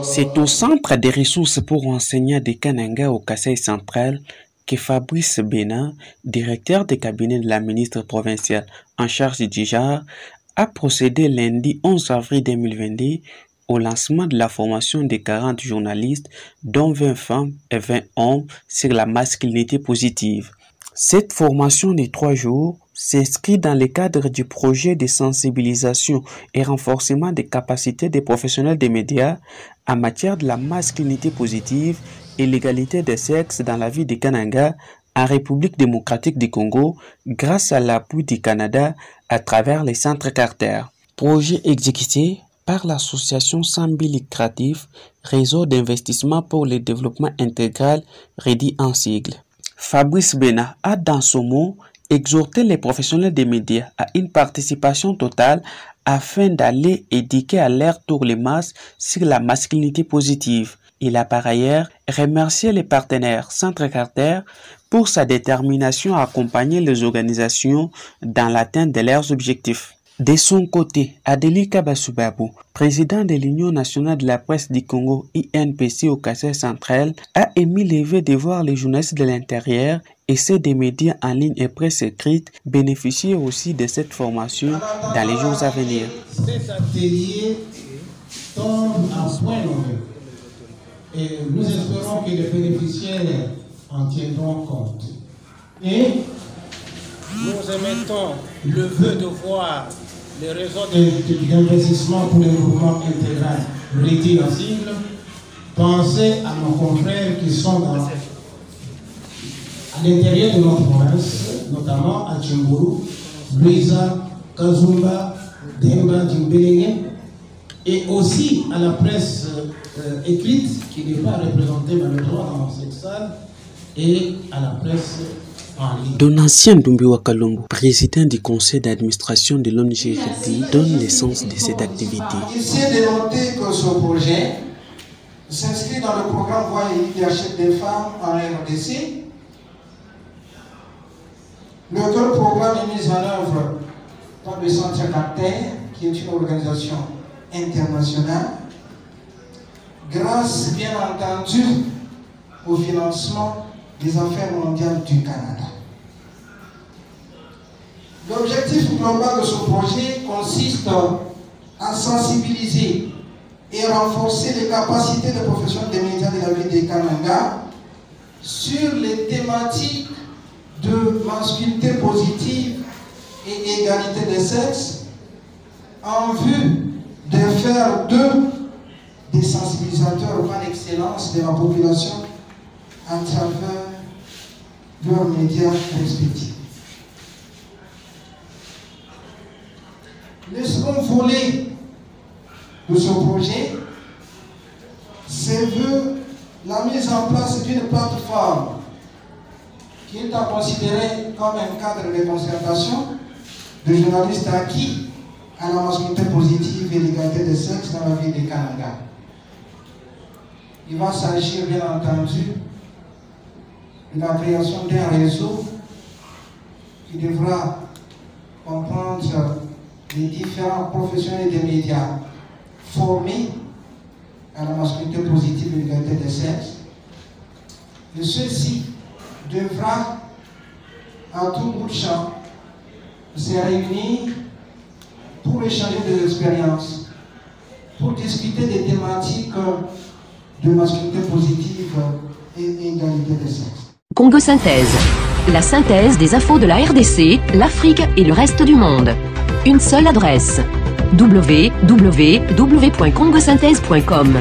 C'est au Centre des ressources pour enseignants de Kananga au Kasaï central que Fabrice Bena, directeur de cabinet de la ministre provinciale en charge du genre, a procédé lundi 11 avril 2022 au lancement de la formation de 40 journalistes, dont 20 femmes et 20 hommes, sur la masculinité positive. Cette formation de 3 jours s'inscrit dans le cadre du projet de sensibilisation et renforcement des capacités des professionnels des médias en matière de la masculinité positive et l'égalité des sexes dans la vie de Kananga, en République démocratique du Congo, grâce à l'appui du Canada à travers les centres Carter. Projet exécuté par l'association sans but lucratif Réseau d'investissement pour le développement intégral, rédit en sigle. Fabrice Bena a dans son mot exhorté les professionnels des médias à une participation totale afin d'aller éduquer à leur tour les masses sur la masculinité positive. Il a par ailleurs remercié les partenaires Centre Carter pour sa détermination à accompagner les organisations dans l'atteinte de leurs objectifs. De son côté, Adélie Kabasubabou, président de l'Union nationale de la presse du Congo INPC au Kasaï central, a émis le vœu de voir les journalistes de l'intérieur et ceux des médias en ligne et presse écrite bénéficier aussi de cette formation dans les jours à venir. Cet atelier tombe à point nommé et nous espérons que les bénéficiaires en tiendront compte. Et nous émettons le vœu de voir les réseaux d'investissement pour le développement intégral rédit en sigle. Pensez à nos confrères qui sont à l'intérieur de notre province, notamment à Tchimburu, Luisa, Kazumba, Demba, Djimbélé, et aussi à la presse écrite qui n'est pas représentée malheureusement dans cette salle, et à la presse en ligne. Donatien Doumbouya Kalombo, président du conseil d'administration de l'ONG, donne l'essence de cette activité. Essayez de noter que ce projet s'inscrit dans le programme Voix et leadership des femmes en RDC. Le programme est mis en œuvre par le Centre Carter, qui est une organisation internationale, grâce bien entendu au financement des Affaires mondiales du Canada. L'objectif global de ce projet consiste à sensibiliser et renforcer les capacités des professionnels des médias de la ville de Kananga sur les thématiques de masculinité positive et égalité des sexes en vue de faire d'eux des sensibilisateurs par excellence de la population à travers leurs médias respectifs. Le second volet de ce projet, c'est la mise en place d'une plateforme qui est à considérer comme un cadre de concertation de journalistes acquis à la masculinité positive et l'égalité des sexes dans la ville de Kananga. Il va s'agir bien entendu de la création d'un réseau qui devra comprendre les différents professionnels des médias formés à la masculinité positive et l'égalité des sexes. Et ceci devra, à tout bout de champ, se réunir pour échanger des expériences, pour discuter des thématiques de masculinité positive et égalité des sexes. Congo Synthèse, la synthèse des infos de la RDC, l'Afrique et le reste du monde. Une seule adresse, www.congosynthèse.com.